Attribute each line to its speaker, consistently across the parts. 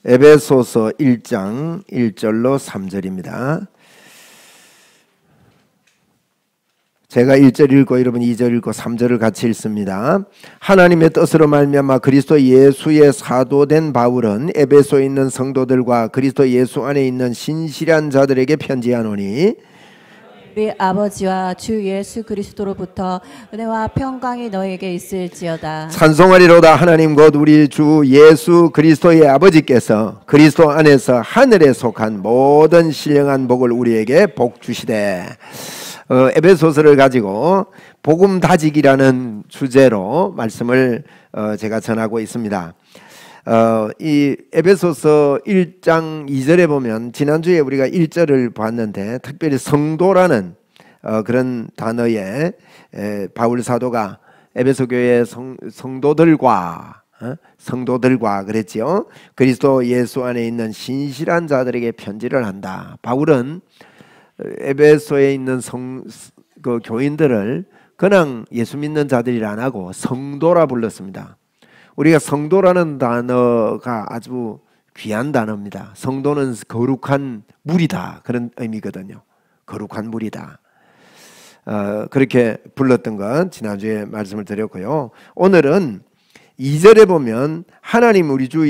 Speaker 1: 에베소서 1장 1절로 3절입니다. 제가 1절 읽고 여러분 2절 읽고 3절을 같이 읽습니다. 하나님의 뜻으로 말미암아 그리스도 예수의 사도된 바울은 에베소에 있는 성도들과 그리스도 예수 안에 있는 신실한 자들에게 편지하노니
Speaker 2: 우리 아버지와 주 예수 그리스도로부터 은혜와 평강이 너에게 있을지어다.
Speaker 1: 찬송하리로다. 하나님 곧 우리 주 예수 그리스도의 아버지께서 그리스도 안에서 하늘에 속한 모든 신령한 복을 우리에게 복 주시되. 에베소서를 가지고 복음 다지기라는 주제로 말씀을 제가 전하고 있습니다. 이 에베소서 1장 2절에 보면 지난주에 우리가 1절을 봤는데 특별히 성도라는 그런 단어에 바울 사도가 에베소 교회 성도들과 그랬지요. 그리스도 예수 안에 있는 신실한 자들에게 편지를 한다. 바울은 에베소에 있는 그 교인들을 그냥 예수 믿는 자들이라 안 하고 성도라 불렀습니다. 우리가 성도라는 단어가 아주 귀한 단어입니다. 성도는 거룩한 무리다 그런 의미거든요. 거룩한 무리다. 그렇게 불렀던 건 지난주에 말씀을 드렸고요. 오늘은 2절에 보면 하나님 우리 주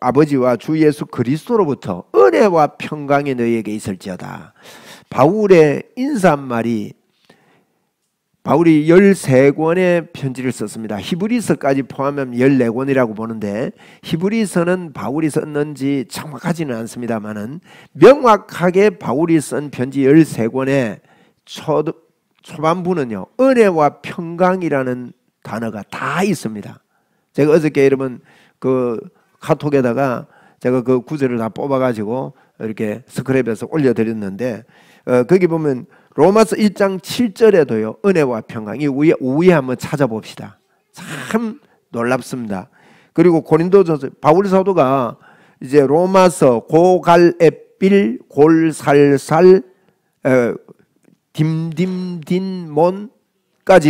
Speaker 1: 아버지와 주 예수 그리스도로부터 은혜와 평강이 너희에게 있을지어다. 바울의 인사말이 바울이 13권의 편지를 썼습니다. 히브리서까지 포함하면 14권이라고 보는데 히브리서는 바울이 썼는지 정확하지는 않습니다만은 명확하게 바울이 쓴 편지 13권의 초반부는요 은혜와 평강이라는 단어가 다 있습니다. 제가 어저께 여러분 그 카톡에다가 제가 그 구절을 다 뽑아가지고 이렇게 스크랩에서 올려드렸는데 거기 보면 로마서 1장 7절에도요 은혜와 평강이 우위에 한번 찾아봅시다. 참 놀랍습니다. 그리고 고린도전서 바울 사도가 이제 로마서 고갈에빌 골살살 딤딤딘몬까지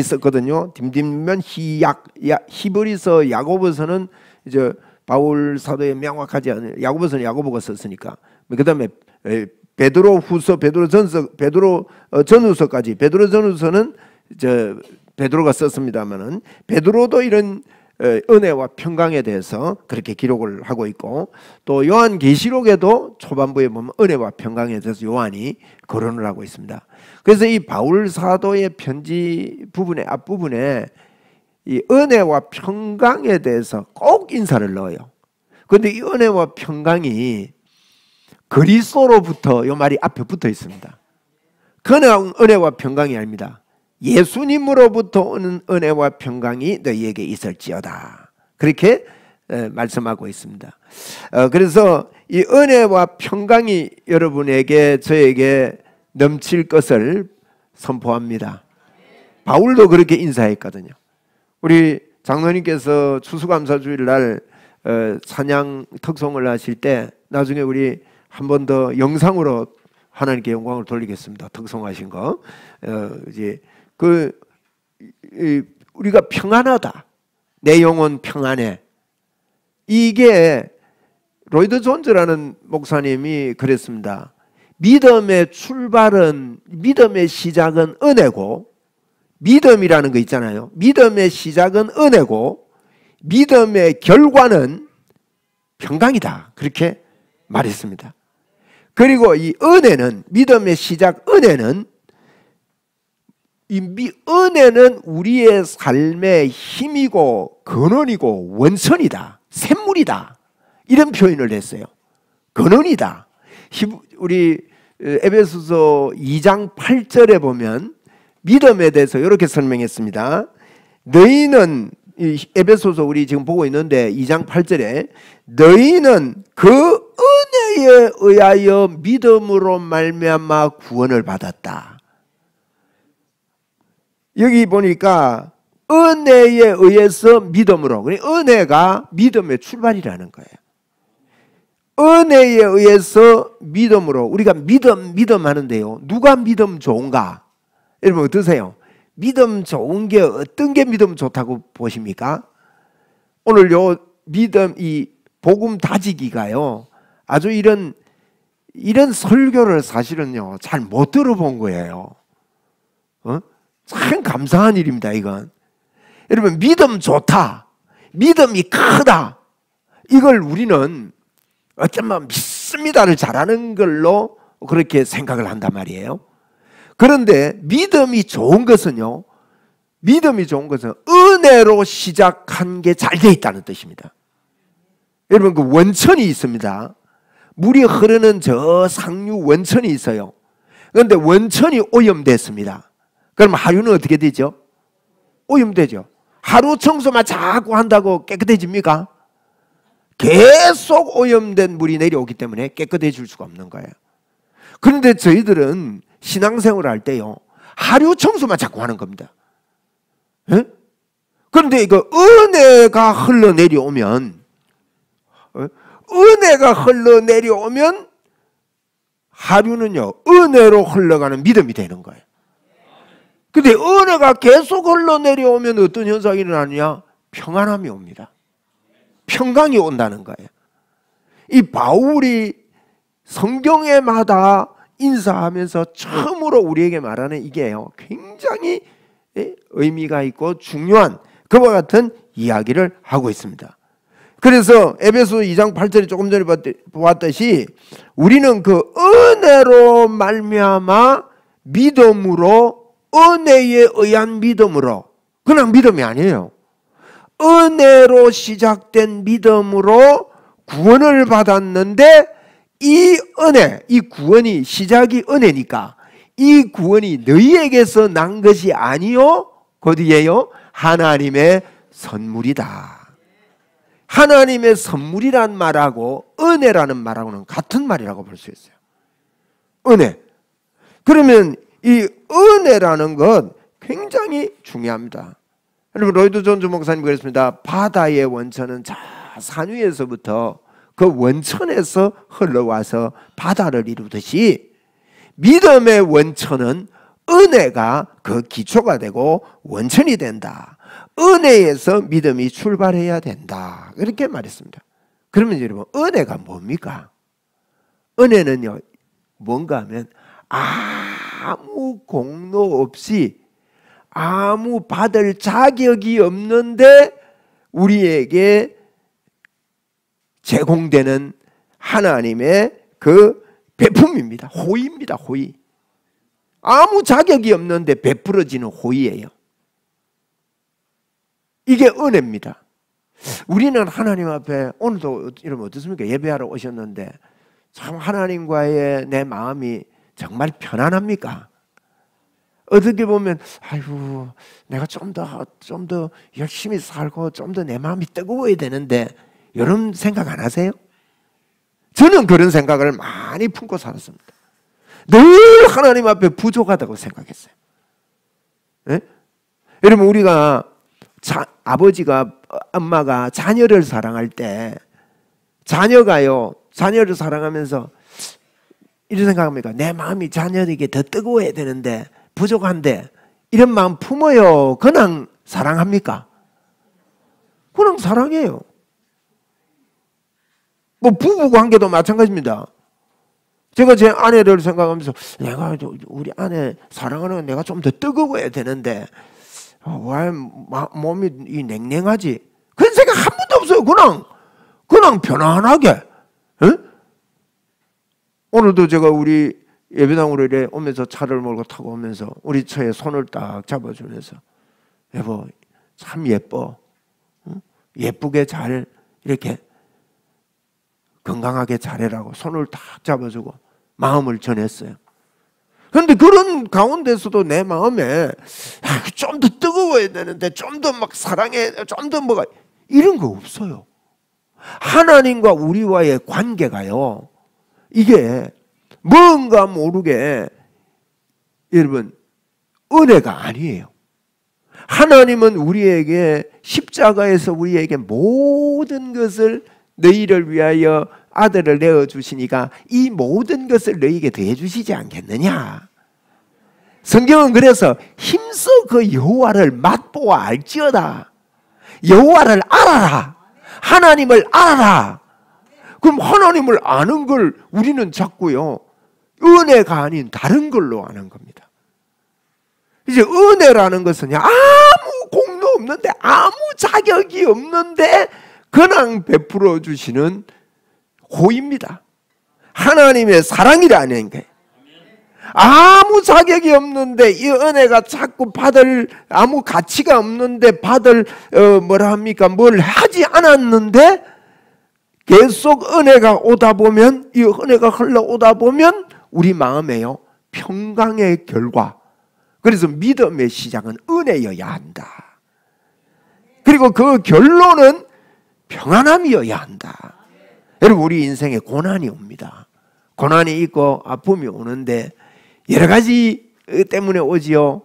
Speaker 1: 썼거든요. 딤딤면 히약 히브리서 야고보서는 이제 바울 사도의 명확하지 않은 야고보서는 야고보가 썼으니까 그다음에 베드로 후서, 베드로 전후서까지 베드로 전후서는 베드로가 썼습니다만은 베드로도 이런 은혜와 평강에 대해서 그렇게 기록을 하고 있고 또 요한계시록에도 초반부에 보면 은혜와 평강에 대해서 요한이 거론을 하고 있습니다. 그래서 이 바울 사도의 편지 부분의 앞부분에 이 은혜와 평강에 대해서 꼭 인사를 넣어요. 그런데 이 은혜와 평강이 그리스도로부터 이 말이 앞에 붙어 있습니다. 그냥 은혜와 평강이 아닙니다. 예수님으로부터 오는 은혜와 평강이 너희에게 있을지어다. 그렇게 말씀하고 있습니다. 그래서 이 은혜와 평강이 여러분에게 저에게 넘칠 것을 선포합니다. 바울도 그렇게 인사했거든요. 우리 장로님께서 추수감사주일 날 찬양 특송을 하실 때 나중에 우리 한 번 더 영상으로 하나님께 영광을 돌리겠습니다. 특송하신 거. 이제 우리가 평안하다. 내 영혼 평안해. 이게 로이드 존즈라는 목사님이 그랬습니다. 믿음의 출발은 믿음의 시작은 은혜고 믿음이라는 거 있잖아요. 믿음의 시작은 은혜고 믿음의 결과는 평강이다. 그렇게 말했습니다. 그리고 이 은혜는 믿음의 시작 은혜는 은혜는 우리의 삶의 힘이고 근원이고 원천이다. 샘물이다. 이런 표현을 했어요. 근원이다. 우리 에베소서 2장 8절에 보면 믿음에 대해서 이렇게 설명했습니다. 너희는 에베소서 우리 지금 보고 있는데 2장 8절에 너희는 그 은혜에 의하여 믿음으로 말미암아 구원을 받았다. 여기 보니까 은혜에 의해서 믿음으로, 은혜가 믿음의 출발이라는 거예요. 은혜에 의해서 믿음으로 우리가 믿음 하는데요. 누가 믿음 좋은가? 여러분 어떠세요? 믿음 좋은 게 어떤 게 믿음 좋다고 보십니까? 오늘 요 믿음 이 복음 다지기가요, 아주 이런 설교를 사실은요 잘 못 들어본 거예요. 참 감사한 일입니다. 이건 여러분, 믿음 좋다, 믿음이 크다, 이걸 우리는 어쩌면 믿습니다를 잘하는 걸로 그렇게 생각을 한단 말이에요. 그런데 믿음이 좋은 것은요, 믿음이 좋은 것은 은혜로 시작한 게 잘 돼 있다는 뜻입니다. 여러분, 그 원천이 있습니다. 물이 흐르는 저 상류 원천이 있어요. 그런데 원천이 오염됐습니다. 그럼 하류는 어떻게 되죠? 오염되죠. 하루 청소만 자꾸 한다고 깨끗해집니까? 계속 오염된 물이 내려오기 때문에 깨끗해질 수가 없는 거예요. 그런데 저희들은 신앙생활을 할 때요, 하류 청소만 자꾸 하는 겁니다. 예? 그런데 이거 은혜가 흘러내려오면, 하류는요 은혜로 흘러가는 믿음이 되는 거예요. 근데 은혜가 계속 흘러내려오면 어떤 현상이 일어나느냐? 평안함이 옵니다. 평강이 온다는 거예요. 이 바울이 성경에마다 인사하면서 처음으로 우리에게 말하는 이게요, 굉장히 의미가 있고 중요한 그와 같은 이야기를 하고 있습니다. 그래서 에베소 2장 8절에 조금 전에 보았듯이 우리는 그 은혜로 말미암아 믿음으로, 은혜에 의한 믿음으로, 그냥 믿음이 아니에요. 은혜로 시작된 믿음으로 구원을 받았는데, 이 은혜, 이 구원이 시작이 은혜니까 이 구원이 너희에게서 난 것이 아니요 어디예요? 하나님의 선물이다. 하나님의 선물이란 말하고 은혜라는 말하고는 같은 말이라고 볼 수 있어요. 은혜. 그러면 이 은혜라는 것 굉장히 중요합니다. 여러분, 로이드 존즈 목사님 그랬습니다. 바다의 원천은 저 산 위에서부터 그 원천에서 흘러와서 바다를 이루듯이 믿음의 원천은 은혜가 그 기초가 되고 원천이 된다. 은혜에서 믿음이 출발해야 된다. 그렇게 말했습니다. 그러면 여러분, 은혜가 뭡니까? 은혜는요, 뭔가 하면 아무 공로 없이, 아무 받을 자격이 없는데 우리에게 제공되는 하나님의 그 베품입니다. 호의입니다. 호의. 아무 자격이 없는데 베풀어지는 호의예요. 이게 은혜입니다. 우리는 하나님 앞에, 오늘도 이러면 어떻습니까? 예배하러 오셨는데 참 하나님과의 내 마음이 정말 편안합니까? 어떻게 보면 아이고, 내가 좀 더 열심히 살고 좀 더 내 마음이 뜨거워야 되는데, 이런 생각 안 하세요? 저는 그런 생각을 많이 품고 살았습니다. 늘 하나님 앞에 부족하다고 생각했어요. 네? 여러분, 우리가 아버지가, 엄마가 자녀를 사랑할 때 자녀를 사랑하면서 이런 생각합니까? 내 마음이 자녀에게 더 뜨거워야 되는데 부족한데, 이런 마음 품어요? 그냥 사랑합니까? 그냥 사랑해요. 뭐 부부 관계도 마찬가지입니다. 제가 제 아내를 생각하면서 내가 우리 아내 사랑하는 건 내가 좀 더 뜨거워야 되는데 왜 몸이 냉랭하지? 그런 생각 한 번도 없어요. 그냥 편안하게. 에? 오늘도 제가 우리 예배당으로 이래 오면서 차를 몰고 타고 오면서 우리 처에 손을 딱 잡아주면서, 여보 참 예뻐, 예쁘게 잘 이렇게 건강하게 잘해라고 손을 딱 잡아주고 마음을 전했어요. 그런데 그런 가운데서도 내 마음에 좀 더 뜨거워야 되는데, 좀 더 막 사랑해, 좀 더 뭐가, 이런 거 없어요. 하나님과 우리와의 관계가요, 이게 뭔가 모르게 여러분 은혜가 아니에요. 하나님은 우리에게 십자가에서 우리에게 모든 것을, 너희를 위하여 아들을 내어주시니까 이 모든 것을 너희에게 더해주시지 않겠느냐. 성경은 그래서 힘써 그 여호와를 맛보아 알지어다. 여호와를 알아라. 하나님을 알아라. 그럼 하나님을 아는 걸 우리는 자꾸요 은혜가 아닌 다른 걸로 아는 겁니다. 이제 은혜라는 것은 아무 공로 없는데, 아무 자격이 없는데 그냥 베풀어 주시는 호입니다. 하나님의 사랑이라는 거예요. 아무 자격이 없는데 이 은혜가 자꾸 받을, 아무 가치가 없는데 받을 뭘 하지 않았는데 계속 은혜가 오다 보면, 이 은혜가 흘러오다 보면 우리 마음에요 평강의 결과. 그래서 믿음의 시작은 은혜여야 한다. 그리고 그 결론은 평안함이어야 한다. 여러분, 우리 인생에 고난이 옵니다. 고난이 있고 아픔이 오는데 여러 가지 때문에 오지요.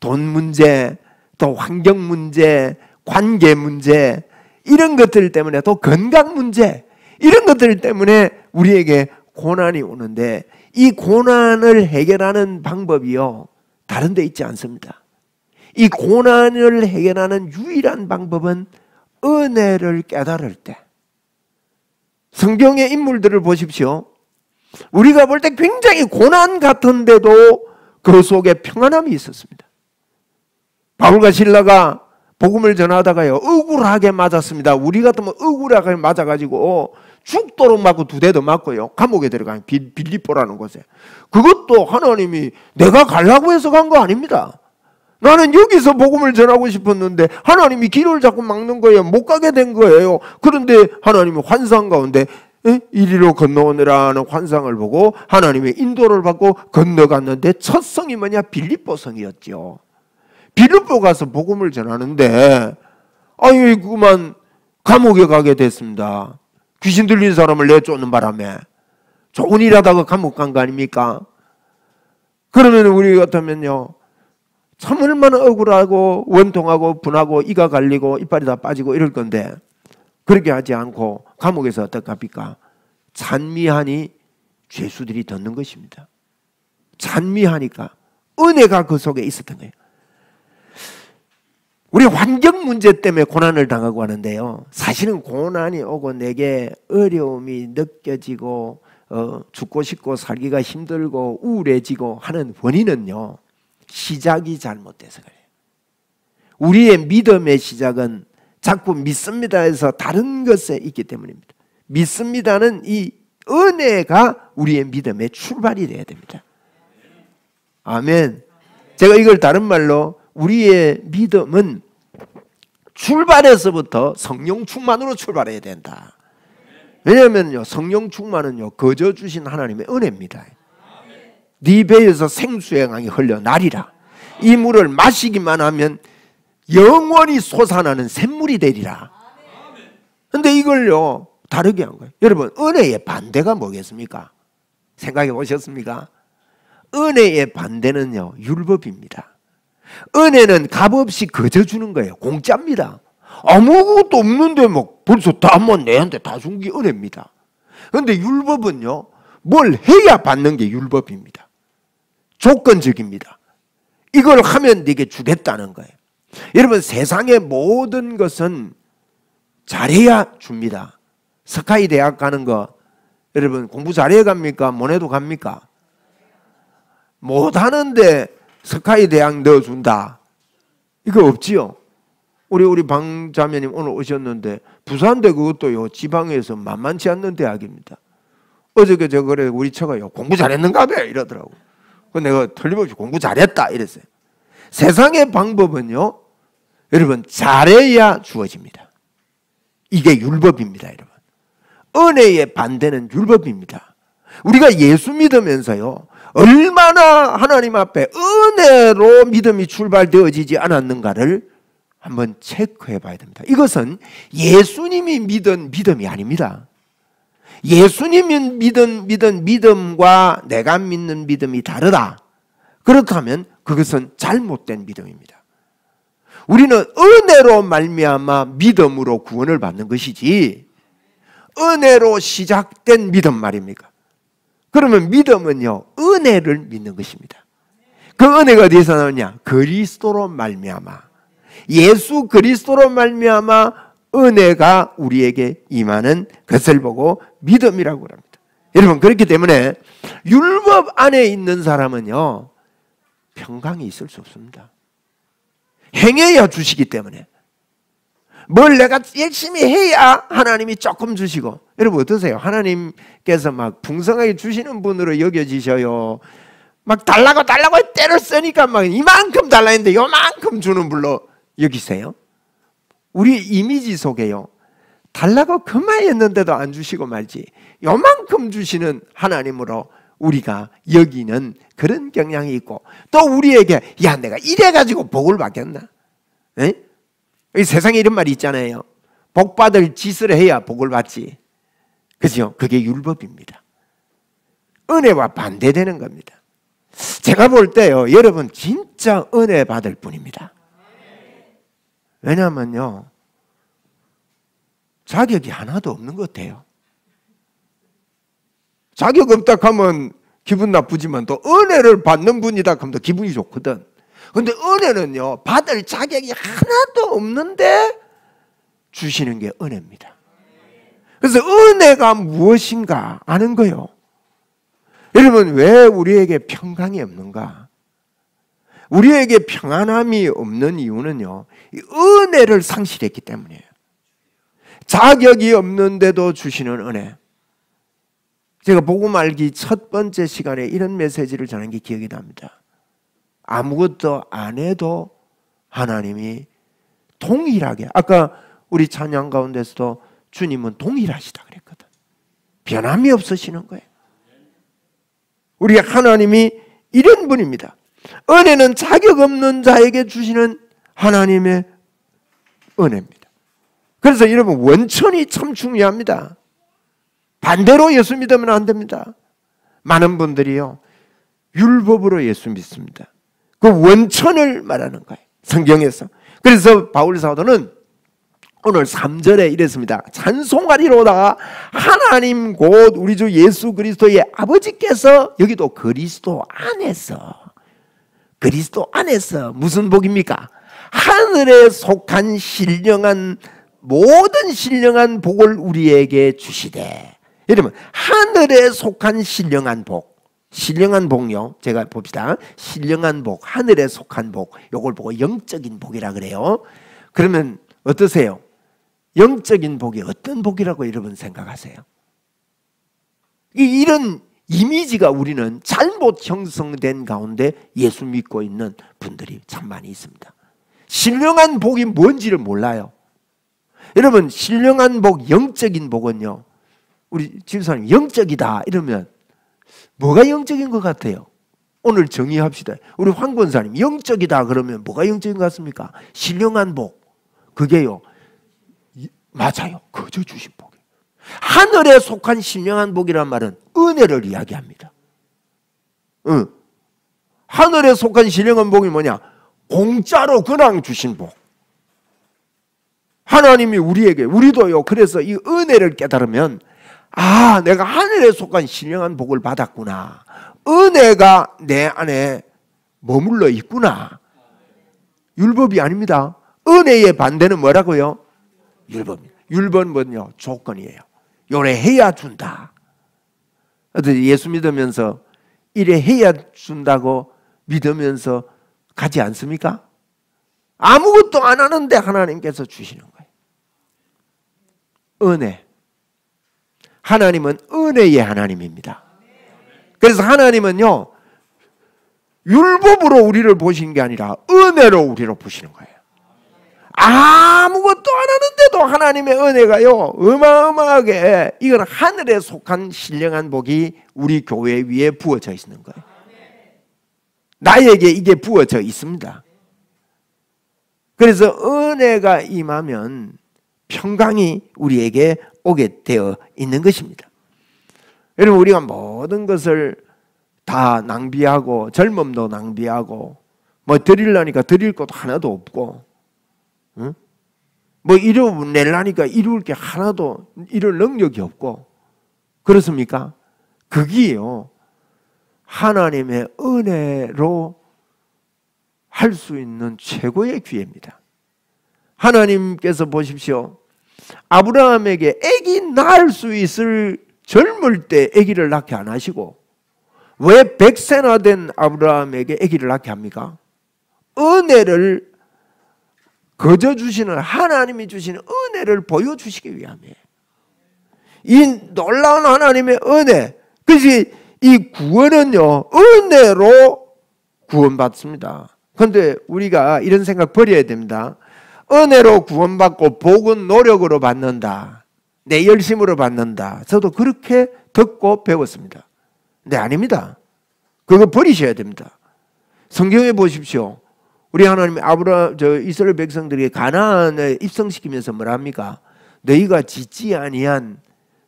Speaker 1: 돈 문제, 또 환경 문제, 관계 문제, 이런 것들 때문에, 또 건강 문제, 이런 것들 때문에 우리에게 고난이 오는데, 이 고난을 해결하는 방법이요 다른 데 있지 않습니다. 이 고난을 해결하는 유일한 방법은 은혜를 깨달을 때. 성경의 인물들을 보십시오. 우리가 볼 때 굉장히 고난 같은데도 그 속에 평안함이 있었습니다. 바울과 실라가 복음을 전하다가요 억울하게 맞았습니다. 우리 같으면 억울하게 맞아가지고 죽도록 맞고 2대 더 맞고요 감옥에 들어간 빌립보라는 곳에. 그것도 하나님이 내가 가려고 해서 간 거 아닙니다. 나는 여기서 복음을 전하고 싶었는데 하나님이 길을 자꾸 막는 거예요. 못 가게 된 거예요. 그런데 하나님이 환상 가운데 이리로 건너오느라는 환상을 보고 하나님의 인도를 받고 건너갔는데 첫 성이 뭐냐? 빌립보 성이었죠. 빌립보 가서 복음을 전하는데 그만 감옥에 가게 됐습니다. 귀신 들린 사람을 내쫓는 바람에. 좋은 일 하다가 감옥 간 거 아닙니까? 그러면 우리 같으면요 참 얼마나 억울하고 원통하고 분하고 이가 갈리고 이빨이 다 빠지고 이럴 건데, 그렇게 하지 않고 감옥에서 어떡합니까? 찬미하니 죄수들이 듣는 것입니다. 찬미하니까 은혜가 그 속에 있었던 거예요. 우리 환경 문제 때문에 고난을 당하고 하는데요, 사실은 고난이 오고 내게 어려움이 느껴지고 죽고 싶고 살기가 힘들고 우울해지고 하는 원인은요 시작이 잘못돼서 그래요. 우리의 믿음의 시작은 자꾸 믿습니다에서 다른 것에 있기 때문입니다. 믿습니다는 이 은혜가 우리의 믿음의 출발이 돼야 됩니다. 아멘. 제가 이걸 다른 말로 우리의 믿음은 출발에서부터 성령 충만으로 출발해야 된다. 왜냐하면요 성령 충만은요 거저 주신 하나님의 은혜입니다. 네 배에서 생수의 강이 흘러나리라. 이 물을 마시기만 하면 영원히 솟아나는 샘물이 되리라. 그런데 이걸요 다르게 한 거예요. 여러분, 은혜의 반대가 뭐겠습니까? 생각해 보셨습니까? 은혜의 반대는요 율법입니다. 은혜는 값없이 거저 주는 거예요. 공짜입니다. 아무것도 없는데 벌써 다 내한테 다 준 게 은혜입니다. 그런데 율법은요 뭘 해야 받는 게 율법입니다. 조건적입니다. 이걸 하면 네게 주겠다는 거예요. 여러분, 세상의 모든 것은 잘해야 줍니다. 스카이 대학 가는 거 여러분 공부 잘해야 갑니까? 못해도 갑니까? 못하는데 스카이 대학 넣어준다, 이거 없지요. 우리 방자매님 오늘 오셨는데 부산대 그것도요 지방에서 만만치 않는 대학입니다. 어저께 저 그래 우리 처가요 공부 잘했는가 봐 이러더라고. 내가 틀림없이 공부 잘했다 이랬어요. 세상의 방법은요 여러분 잘해야 주어집니다. 이게 율법입니다. 여러분, 은혜의 반대는 율법입니다. 우리가 예수 믿으면서요 얼마나 하나님 앞에 은혜로 믿음이 출발되어지지 않았는가를 한번 체크해 봐야 됩니다. 이것은 예수님이 믿은 믿음이 아닙니다. 예수님이 믿은 믿음과 내가 믿는 믿음이 다르다. 그렇다면 그것은 잘못된 믿음입니다. 우리는 은혜로 말미암아 믿음으로 구원을 받는 것이지 은혜로 시작된 믿음 말입니까? 그러면 믿음은요 은혜를 믿는 것입니다. 그 은혜가 어디서 나오냐? 그리스도로 말미암아, 예수 그리스도로 말미암아 은혜가 우리에게 임하는 것을 보고 믿음이라고 합니다. 여러분, 그렇기 때문에 율법 안에 있는 사람은요, 평강이 있을 수 없습니다. 행해야 주시기 때문에. 뭘 내가 열심히 해야 하나님이 조금 주시고. 여러분 어떠세요? 하나님께서 막 풍성하게 주시는 분으로 여겨지셔요. 막 달라고 때를 쓰니까 막 이만큼 달라 했는데 요만큼 주는 분로 여기세요? 우리 이미지 속에요, 달라고 그만했는데도 안 주시고 말지 요만큼 주시는 하나님으로 우리가 여기는 그런 경향이 있고, 또 우리에게 야 내가 이래가지고 복을 받겠나? 에? 세상에 이런 말이 있잖아요. 복 받을 짓을 해야 복을 받지. 그죠? 그게 율법입니다. 은혜와 반대되는 겁니다. 제가 볼 때요, 여러분 진짜 은혜 받을 분입니다. 왜냐하면요, 자격이 하나도 없는 것 같아요. 자격 없다 하면 기분 나쁘지만 또 은혜를 받는 분이다 하면 또 기분이 좋거든. 근데 은혜는요, 받을 자격이 하나도 없는데 주시는 게 은혜입니다. 그래서 은혜가 무엇인가 아는 거예요. 여러분, 왜 우리에게 평강이 없는가? 우리에게 평안함이 없는 이유는요, 은혜를 상실했기 때문이에요. 자격이 없는데도 주시는 은혜. 제가 복음 알기 첫 번째 시간에 이런 메시지를 전한 게 기억이 납니다. 아무것도 안 해도 하나님이 동일하게, 아까 우리 찬양 가운데서도 주님은 동일하시다 그랬거든. 변함이 없으시는 거예요. 우리 하나님이 이런 분입니다. 은혜는 자격 없는 자에게 주시는 하나님의 은혜입니다. 그래서 여러분, 원천이 참 중요합니다. 반대로 예수 믿으면 안 됩니다. 많은 분들이요, 율법으로 예수 믿습니다. 그 원천을 말하는 거예요, 성경에서. 그래서 바울 사도는 오늘 3절에 이랬습니다. 찬송하리로다 하나님 곧 우리 주 예수 그리스도의 아버지께서, 여기도 그리스도 안에서 무슨 복입니까? 하늘에 속한 신령한, 모든 신령한 복을 우리에게 주시되. 여러분, 하늘에 속한 신령한 복, 신령한 복요, 제가 봅시다. 신령한 복, 하늘에 속한 복, 요걸 보고 영적인 복이라 그래요. 그러면 어떠세요? 영적인 복이 어떤 복이라고 여러분 생각하세요? 이런 이미지가 우리는 잘못 형성된 가운데 예수 믿고 있는 분들이 참 많이 있습니다. 신령한 복이 뭔지를 몰라요. 여러분, 신령한 복, 영적인 복은요, 우리 집사님 영적이다 이러면 뭐가 영적인 것 같아요? 오늘 정의합시다. 우리 황 권사님 영적이다 그러면 뭐가 영적인 것 같습니까? 신령한 복, 그게요, 맞아요, 거저 주신 복이에요. 하늘에 속한 신령한 복이란 말은 은혜를 이야기합니다. 하늘에 속한 신령한 복이 뭐냐? 공짜로 그냥 주신 복. 하나님이 우리에게, 우리도요, 그래서 이 은혜를 깨달으면, 아, 내가 하늘에 속한 신령한 복을 받았구나, 은혜가 내 안에 머물러 있구나. 율법이 아닙니다. 은혜의 반대는 뭐라고요? 율법입니다. 율법은요, 조건이에요. 요래 해야 준다. 예수 믿으면서 이래 해야 준다고 믿으면서 가지 않습니까? 아무것도 안 하는데 하나님께서 주시는 거예요. 은혜. 하나님은 은혜의 하나님입니다. 그래서 하나님은요, 율법으로 우리를 보시는 게 아니라 은혜로 우리를 보시는 거예요. 아무것도 안 하는데도 하나님의 은혜가요, 어마어마하게, 이건 하늘에 속한 신령한 복이 우리 교회 위에 부어져 있는 거예요. 나에게 이게 부어져 있습니다. 그래서 은혜가 임하면 평강이 우리에게 오게 되어 있는 것입니다. 여러분, 우리가 모든 것을 다 낭비하고, 젊음도 낭비하고, 뭐 드리려니까 드릴 것도 하나도 없고, 응? 뭐 이루려니까 이룰 게 하나도, 이룰 능력이 없고, 그렇습니까? 그게요, 하나님의 은혜로 할 수 있는 최고의 기회입니다. 하나님께서 보십시오. 아브라함에게 아기 낳을 수 있을 젊을 때 아기를 낳게 안 하시고 왜 100세나 된 아브라함에게 아기를 낳게 합니까? 은혜를 거저 주시는 하나님이 주시는 은혜를 보여주시기 위함이에요. 이 놀라운 하나님의 은혜. 그래서 이 구원은요 은혜로 구원받습니다. 그런데 우리가 이런 생각 버려야 됩니다. 은혜로 구원받고 복은 노력으로 받는다, 내 열심으로 받는다. 저도 그렇게 듣고 배웠습니다. 근데 아닙니다. 그거 버리셔야 됩니다. 성경에 보십시오. 우리 하나님이 이스라엘 백성들에게 가나안에 입성시키면서 뭐라 합니까? 너희가 짓지 아니한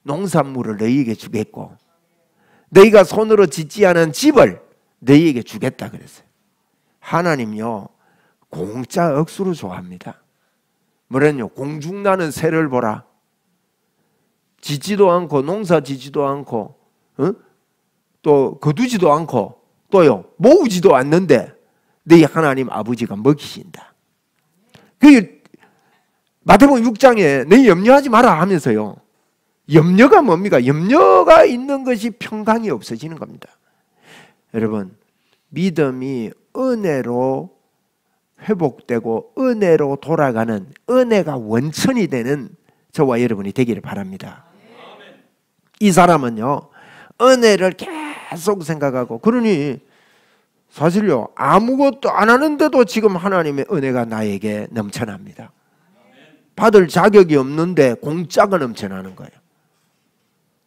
Speaker 1: 농산물을 너희에게 주겠고 너희가 손으로 짓지 않은 집을 너희에게 주겠다 그랬어요. 하나님요 공짜 억수로 좋아합니다. 뭐랬냐? 공중나는 새를 보라. 짓지도 않고 농사 짓지도 않고 또 거두지도 않고 또요 모으지도 않는데 너희 하나님 아버지가 먹이신다. 그 마태복음 6장에 너희 염려하지 마라 하면서요. 염려가 뭡니까? 염려가 있는 것이 평강이 없어지는 겁니다. 여러분 믿음이 은혜로 회복되고 은혜로 돌아가는 은혜가 원천이 되는 저와 여러분이 되기를 바랍니다. 이 사람은요 은혜를 계속 생각하고 그러니 사실요 아무것도 안 하는데도 지금 하나님의 은혜가 나에게 넘쳐납니다. 받을 자격이 없는데 공짜가 넘쳐나는 거예요.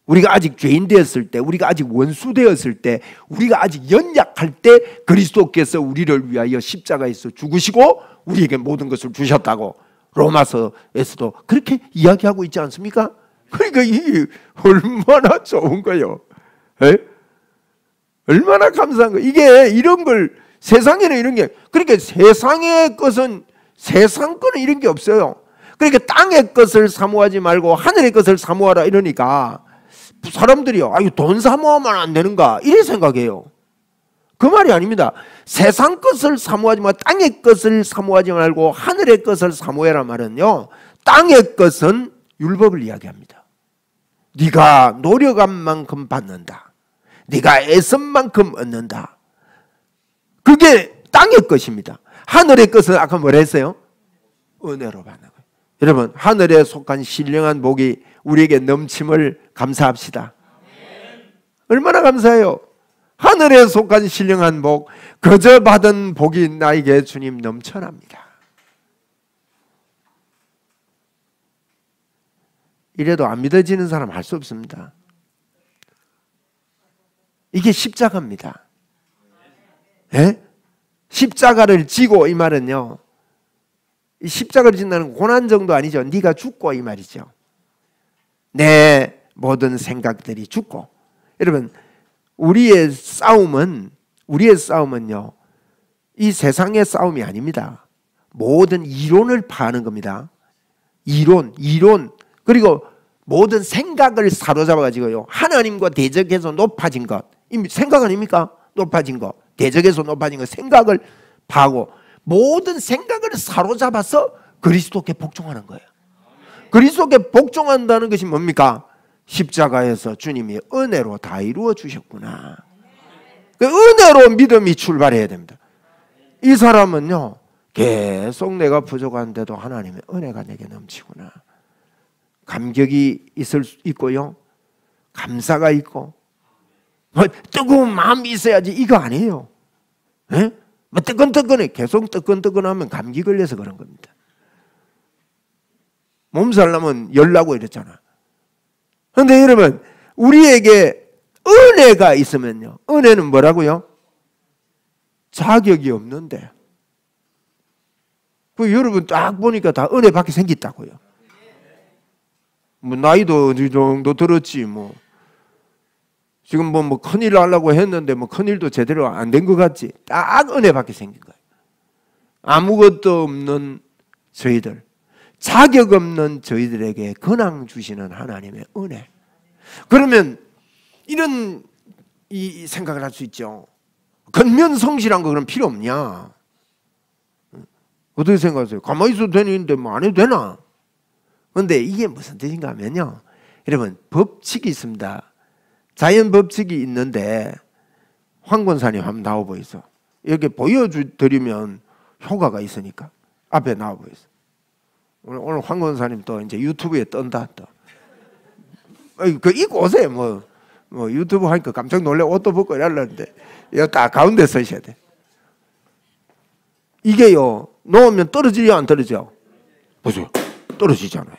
Speaker 1: 우리가 아직 죄인 되었을 때, 우리가 아직 원수 되었을 때, 우리가 아직 연약할 때 그리스도께서 우리를 위하여 십자가에서 죽으시고 우리에게 모든 것을 주셨다고 로마서에서도 그렇게 이야기하고 있지 않습니까? 그러니까 이게 얼마나 좋은 거예요. 에? 얼마나 감사한 거예요. 이게 이런 걸 세상에는 이런 게 그러니까 세상의 것은 세상 거는 이런 게 없어요. 그러니까 땅의 것을 사모하지 말고 하늘의 것을 사모하라 이러니까 사람들이요 아유 돈 사모하면 안 되는가 이래 생각해요. 그 말이 아닙니다. 세상 것을 사모하지 말고 땅의 것을 사모하지 말고 하늘의 것을 사모해라 말은요 땅의 것은 율법을 이야기합니다. 네가 노력한 만큼 받는다. 네가 애쓴 만큼 얻는다. 그게 땅의 것입니다. 하늘의 것은 아까 뭐라 했어요? 은혜로 받는 거예요. 여러분 하늘에 속한 신령한 복이 우리에게 넘침을 감사합시다. 얼마나 감사해요. 하늘에 속한 신령한 복, 거저 받은 복이 나에게 주님 넘쳐납니다. 이래도 안 믿어지는 사람 할 수 없습니다. 이게 십자가입니다. 예? 십자가를 지고 이 말은요 이 십자가를 진다는 고난 정도 아니죠. 네가 죽고 이 말이죠. 내 모든 생각들이 죽고. 여러분 우리의 싸움은요 이 세상의 싸움이 아닙니다. 모든 이론을 파는 겁니다. 이론 그리고 모든 생각을 사로잡아 가지고요 하나님과 대적해서 높아진 것 생각 아닙니까? 높아진 것 대적해서 높아진 것 생각을 파고 모든 생각을 사로잡아서 그리스도께 복종하는 거예요. 그리스도께 복종한다는 것이 뭡니까? 십자가에서 주님이 은혜로 다 이루어 주셨구나. 그 은혜로 믿음이 출발해야 됩니다. 이 사람은요 계속 내가 부족한데도 하나님의 은혜가 내게 넘치구나. 감격이 있고요 감사가 있고 뜨거운 마음이 있어야지 이거 아니에요. 에? 뜨끈뜨끈해. 계속 뜨끈뜨끈하면 감기 걸려서 그런 겁니다. 몸살 나면 열나고 이랬잖아. 그런데 여러분 우리에게 은혜가 있으면요 은혜는 뭐라고요? 자격이 없는데 그 여러분 딱 보니까 다 은혜 받게 생겼다고요. 뭐 나이도 어느 정도 들었지 뭐 지금 뭐 큰일 하려고 했는데 뭐 큰일도 제대로 안 된 것 같지. 딱 은혜 받게 생긴 거예요. 아무것도 없는 저희들 자격 없는 저희들에게 근황 주시는 하나님의 은혜. 그러면 이런 이 생각을 할 수 있죠. 근면성실한 거 그럼 필요 없냐? 어떻게 생각하세요? 가만히 있어도 되는데 뭐 안 해도 되나? 그런데 이게 무슨 뜻인가 하면요, 여러분 법칙이 있습니다. 자연 법칙이 있는데 황 권사님 한번 나와 보이소. 이렇게 보여드리면 효과가 있으니까 앞에 나와 보이소. 오늘 황 권사님 또 이제 유튜브에 뜬다 또. 그 입고 오세요. 뭐 유튜브 하니까 깜짝 놀래 옷도 벗고 이러려는데 여기 딱 가운데 서셔야 돼. 이게요 놓으면 떨어지려 안 떨어져? 보세요. 떨어지잖아요.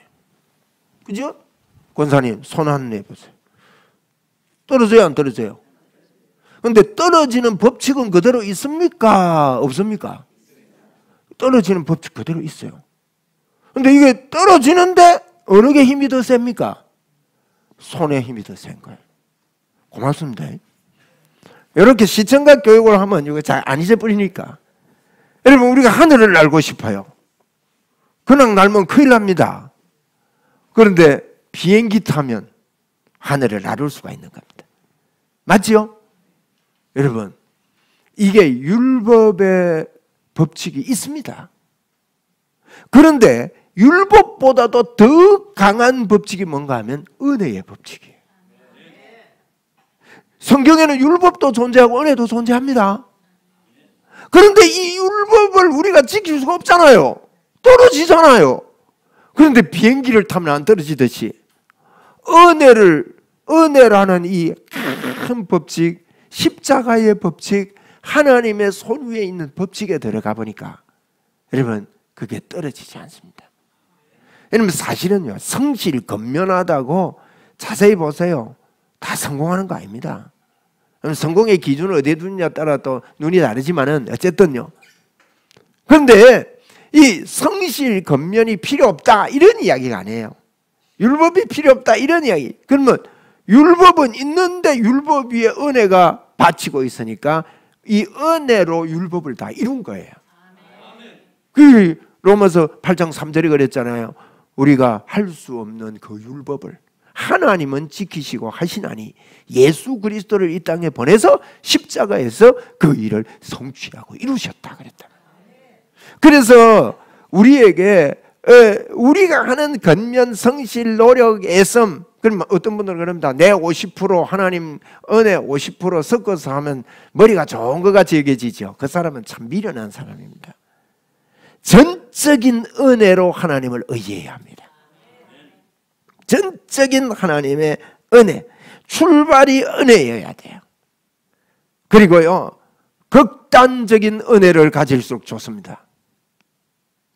Speaker 1: 그죠? 권사님 손 한 내 보세요. 떨어져요 안 떨어져요? 근데 떨어지는 법칙은 그대로 있습니까? 없습니까? 떨어지는 법칙 그대로 있어요. 근데 이게 떨어지는데 어느 게 힘이 더 셉니까? 손에 힘이 더 센 거예요. 고맙습니다. 이렇게 시청각 교육을 하면 이거 잘 안 잊어버리니까. 여러분 우리가 하늘을 날고 싶어요. 그냥 날면 큰일 납니다. 그런데 비행기 타면 하늘을 날을 수가 있는 겁니다. 맞지요? 여러분 이게 율법의 법칙이 있습니다. 그런데 율법보다도 더 강한 법칙이 뭔가 하면 은혜의 법칙이에요. 성경에는 율법도 존재하고 은혜도 존재합니다. 그런데 이 율법을 우리가 지킬 수가 없잖아요. 떨어지잖아요. 그런데 비행기를 타면 안 떨어지듯이 은혜라는 이 큰 법칙, 십자가의 법칙, 하나님의 손 위에 있는 법칙에 들어가 보니까 여러분 그게 떨어지지 않습니다. 여러분 사실은요 성실 건면하다고 자세히 보세요. 다 성공하는 거 아닙니다. 성공의 기준을 어디에 두느냐에 따라 또 눈이 다르지만은 어쨌든요. 그런데 이 성실 건면이 필요 없다 이런 이야기가 아니에요. 율법이 필요 없다 이런 이야기. 그러면 율법은 있는데 율법 위에 은혜가 바치고 있으니까 이 은혜로 율법을 다 이룬 거예요. 그 로마서 8장 3절이 그랬잖아요. 우리가 할 수 없는 그 율법을 하나님은 지키시고 하시나니 예수 그리스도를 이 땅에 보내서 십자가에서 그 일을 성취하고 이루셨다 그랬다. 그래서 우리에게 우리가 하는 건면, 성실, 노력, 애씀, 그러면 어떤 분들은 그럽니다. 내 50% 하나님 은혜 50% 섞어서 하면 머리가 좋은 것 같이 여겨지죠. 그 사람은 참 미련한 사람입니다. 전적인 은혜로 하나님을 의지해야 합니다. 전적인 하나님의 은혜, 출발이 은혜여야 돼요. 그리고요 극단적인 은혜를 가질수록 좋습니다.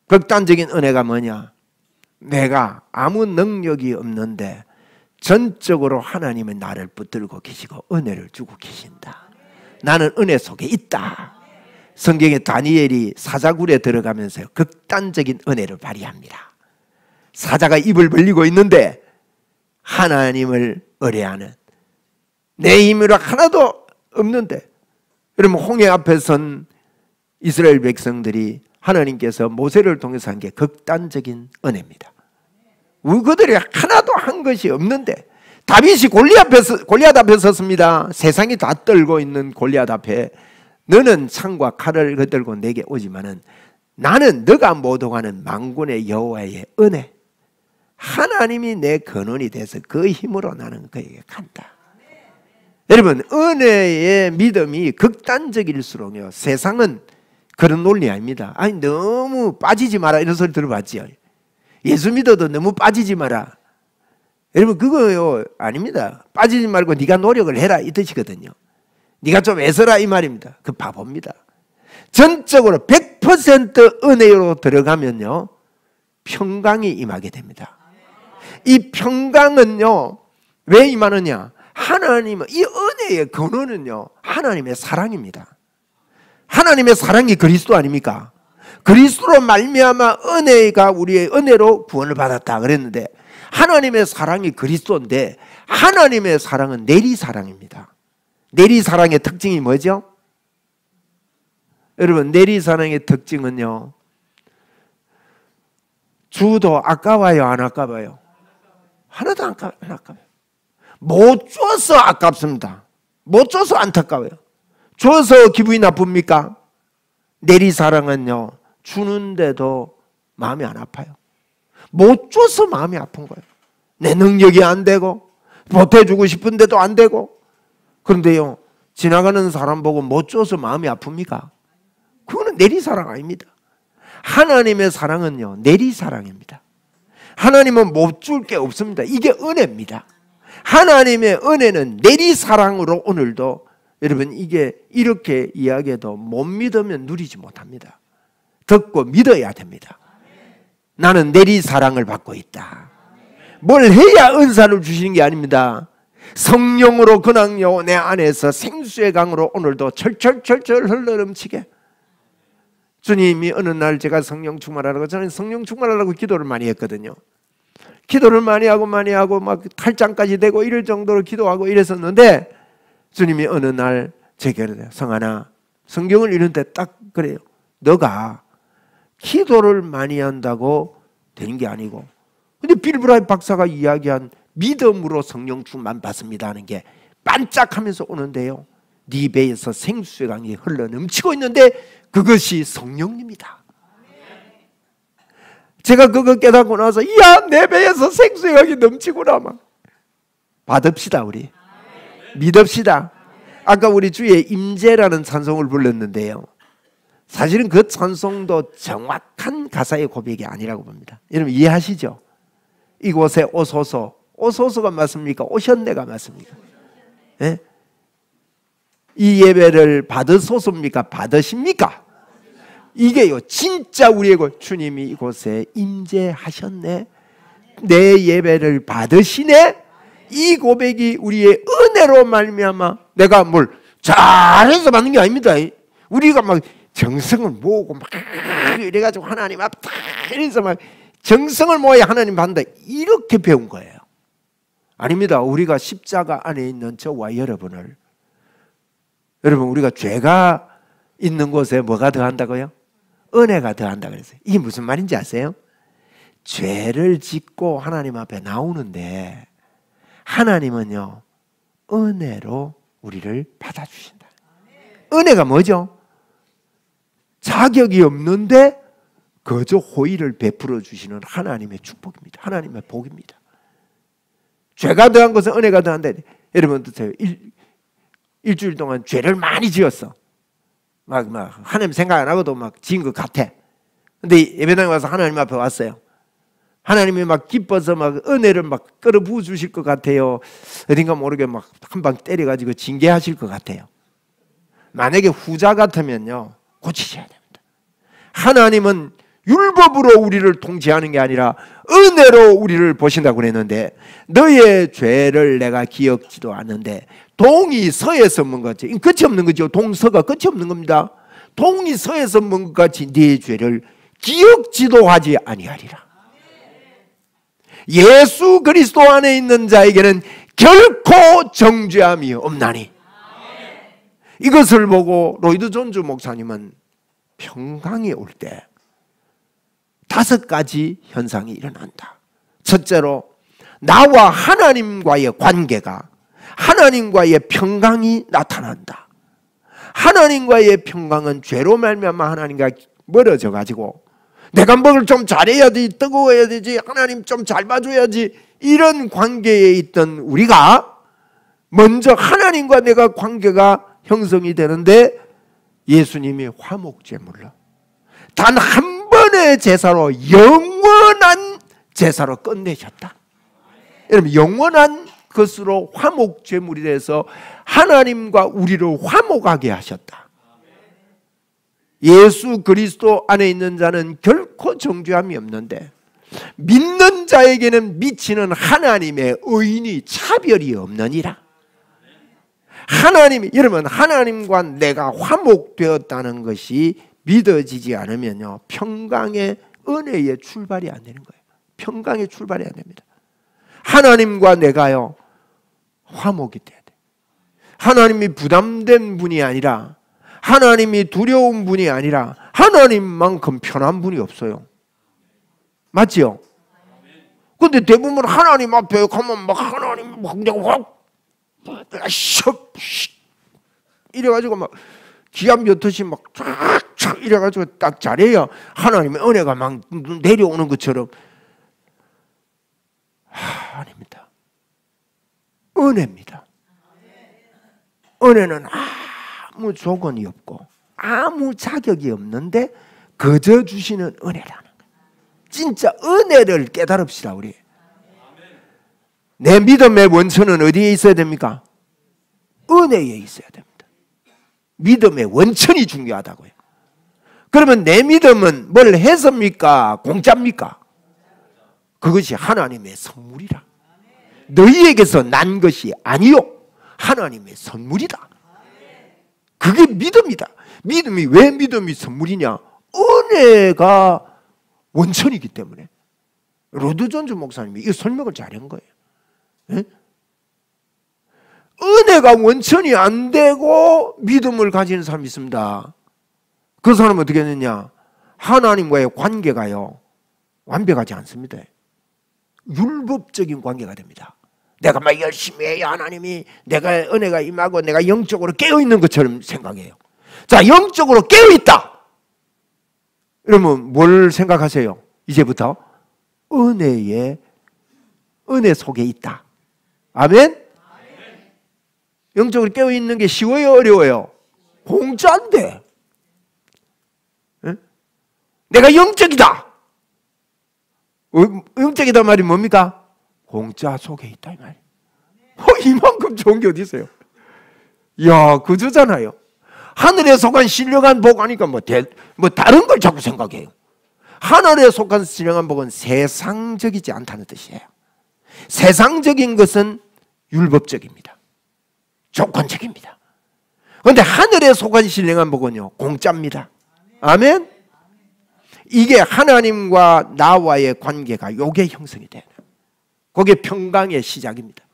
Speaker 1: 극단적인 은혜가 뭐냐? 내가 아무 능력이 없는데 전적으로 하나님은 나를 붙들고 계시고 은혜를 주고 계신다. 나는 은혜 속에 있다. 성경에 다니엘이 사자굴에 들어가면서 극단적인 은혜를 발휘합니다. 사자가 입을 벌리고 있는데 하나님을 의뢰하는, 내 힘으로 하나도 없는데, 여러분 홍해 앞에 선 이스라엘 백성들이 하나님께서 모세를 통해서 한 게 극단적인 은혜입니다. 그들이 하나도 한 것이 없는데 다윗이 골리앗 앞에 섰습니다. 세상이 다 떨고 있는 골리앗 앞에 너는 창과 칼을 걷들고 내게 오지만은 나는 너가 못 오가는 만군의 여호와의 은혜, 하나님이 내 근원이 돼서 그 힘으로 나는 그에게 간다. 여러분 은혜의 믿음이 극단적일수록요 세상은 그런 논리 아닙니다. 아니 너무 빠지지 마라 이런 소리 들어봤지요. 예수 믿어도 너무 빠지지 마라. 여러분 그거요 아닙니다. 빠지지 말고 네가 노력을 해라 이 뜻이거든요. 네가 좀 애써라 이 말입니다. 그 바보입니다. 전적으로 100% 은혜로 들어가면요 평강이 임하게 됩니다. 이 평강은요 왜 임하느냐? 하나님은 이 은혜의 근원은요 하나님의 사랑입니다. 하나님의 사랑이 그리스도 아닙니까? 그리스도로 말미암아 은혜가 우리의 은혜로 구원을 받았다 그랬는데 하나님의 사랑이 그리스도인데 하나님의 사랑은 내리사랑입니다. 내리사랑의 특징이 뭐죠? 여러분 내리사랑의 특징은요 주도 아까워요 안 아까워요? 하나도 안 아까워요. 못 줘서 아깝습니다. 못 줘서 안타까워요. 줘서 기분이 나쁩니까? 내리사랑은요 주는데도 마음이 안 아파요. 못 줘서 마음이 아픈 거예요. 내 능력이 안 되고 보태주고 싶은데도 안 되고. 그런데요, 지나가는 사람 보고 못 줘서 마음이 아픕니까? 그거는 내리사랑 아닙니다. 하나님의 사랑은요, 내리사랑입니다. 하나님은 못 줄 게 없습니다. 이게 은혜입니다. 하나님의 은혜는 내리사랑으로 오늘도 여러분 이게 이렇게 이야기해도 못 믿으면 누리지 못합니다. 듣고 믿어야 됩니다. 나는 내리사랑을 받고 있다. 뭘 해야 은사를 주시는 게 아닙니다. 성령으로 그냥요 내 안에서 생수의 강으로 오늘도 철철철철 흘러넘치게. 주님이 어느 날 제가 성령 충만하라고, 저는 성령 충만하라고 기도를 많이 했거든요. 기도를 많이 하고 막 탈장까지 되고 이럴 정도로 기도하고 이랬었는데 주님이 어느 날 제게 그래요. 성하나, 성경을 읽는데 딱 그래요. 너가 기도를 많이 한다고 되는 게 아니고, 근데 빌 브라이 박사가 이야기한 믿음으로 성령 충만 받습니다 하는 게 반짝하면서 오는데요, 네 배에서 생수의 강이 흘러넘치고 있는데 그것이 성령님이다. 제가 그거 깨닫고 나서 이야, 내 배에서 생수의 강이 넘치구나. 막 받읍시다. 우리 믿읍시다. 아까 우리 주의 임재라는 찬송을 불렀는데요, 사실은 그 찬송도 정확한 가사의 고백이 아니라고 봅니다. 여러분 이해하시죠? 이곳에 오소서, 오소서가 맞습니까? 오셨네가 맞습니까? 네? 이 예배를 받으소서입니까? 받으십니까? 이게요 진짜 우리의 주님이 이곳에 임재하셨네, 내 예배를 받으시네, 이 고백이 우리의 은혜로 말미암아 내가 뭘 잘해서 받는 게 아닙니다. 우리가 막 정성을 모으고 막 이래가지고 하나님 앞 이래서 막 정성을 모아야 하나님 받는다, 이렇게 배운 거예요. 아닙니다. 우리가 십자가 안에 있는 저와 여러분을, 여러분 우리가 죄가 있는 곳에 뭐가 더한다고요? 은혜가 더한다 그랬어요. 이게 무슨 말인지 아세요? 죄를 짓고 하나님 앞에 나오는데 하나님은요 은혜로 우리를 받아주신다. 은혜가 뭐죠? 자격이 없는데 거저 호의를 베풀어 주시는 하나님의 축복입니다. 하나님의 복입니다. 죄가 더한 것은 은혜가 더한데, 여러분 드세요. 일주일 동안 죄를 많이 지었어. 막 하나님 생각 안 하고도 막 지은 것 같아. 근데 예배당에 와서 하나님 앞에 왔어요. 하나님이 막 기뻐서 막 은혜를 막 끌어부어 주실 것 같아요. 어딘가 모르게 막 한 방 때려가지고 징계하실 것 같아요. 만약에 후자 같으면요 고치셔야 됩니다. 하나님은 율법으로 우리를 통치하는 게 아니라 은혜로 우리를 보신다고 그랬는데, 너의 죄를 내가 기억지도 않는데 동이 서에서 먼 것 같이, 끝이 없는 거죠. 동서가 끝이 없는 겁니다. 동이 서에서 먼 것 같이 네 죄를 기억지도 하지 아니하리라. 예수 그리스도 안에 있는 자에게는 결코 정죄함이 없나니. 이것을 보고 로이드 존즈 목사님은 평강이 올 때 5가지 현상이 일어난다. 첫째로 나와 하나님과의 관계가, 하나님과의 평강이 나타난다. 하나님과의 평강은 죄로 말미암아 하나님과 멀어져 가지고 내가 뭘 좀 잘해야지, 뜨거워야 되지, 하나님 좀 잘 봐줘야지, 이런 관계에 있던 우리가 먼저 하나님과 내가 관계가 형성이 되는데 예수님이 화목제물로 단 한 번의 제사로 영원한 제사로 끝내셨다. 여러분 영원한 것으로 화목제물이 돼서 하나님과 우리를 화목하게 하셨다. 예수 그리스도 안에 있는 자는 결코 정죄함이 없는데 믿는 자에게는 미치는 하나님의 의인이 차별이 없느니라. 하나님이, 여러분 하나님과 내가 화목되었다는 것이 믿어지지 않으면요 평강의 은혜의 출발이 안 되는 거예요. 평강의 출발이 안 됩니다. 하나님과 내가요 화목이 돼야 돼. 하나님이 부담된 분이 아니라, 하나님이 두려운 분이 아니라 하나님만큼 편한 분이 없어요. 맞지요? 근데 대부분 하나님 앞에 가면 막 하나님 막 이래가지고 막 기합 엿듯이 막 쫙쫙 이래가지고 딱 잘해야 하나님의 은혜가 막 내려오는 것처럼. 아닙니다. 은혜입니다. 은혜는 아무 조건이 없고 아무 자격이 없는데 거저 주시는 은혜라는 거예요. 진짜 은혜를 깨달읍시다. 우리 내 믿음의 원천은 어디에 있어야 됩니까? 은혜에 있어야 됩니다. 믿음의 원천이 중요하다고요. 그러면 내 믿음은 뭘 해섭니까? 공짜입니까? 그것이 하나님의 선물이라. 너희에게서 난 것이 아니요 하나님의 선물이다. 그게 믿음이다. 믿음이 왜 믿음이 선물이냐? 은혜가 원천이기 때문에. 로드 존즈 목사님이 이 설명을 잘한 거예요. 에? 은혜가 원천이 안 되고 믿음을 가지는 사람이 있습니다. 그 사람은 어떻게 되느냐? 하나님과의 관계가요 완벽하지 않습니다. 율법적인 관계가 됩니다. 내가 막 열심히 해야 하나님이 내가 은혜가 임하고 내가 영적으로 깨어있는 것처럼 생각해요. 자, 영적으로 깨어있다 이러면 뭘 생각하세요? 이제부터 은혜 속에 있다. 아멘? 영적으로 깨어있는 게 쉬워요? 어려워요? 공짜인데. 내가 영적이다. 영적이다 말이 뭡니까? 공짜 속에 있다 이 말이에요. 이만큼 좋은 게 어디 있어요? 이야, 그저잖아요. 하늘에 속한 신령한 복 하니까 뭐 다른 걸 자꾸 생각해요. 하늘에 속한 신령한 복은 세상적이지 않다는 뜻이에요. 세상적인 것은 율법적입니다. 조건적입니다. 그런데 하늘에 속한 신령한 복은요 공짜입니다. 아멘? 이게 하나님과 나와의 관계가 요게 형성이 돼요. 그게 평강의 시작입니다.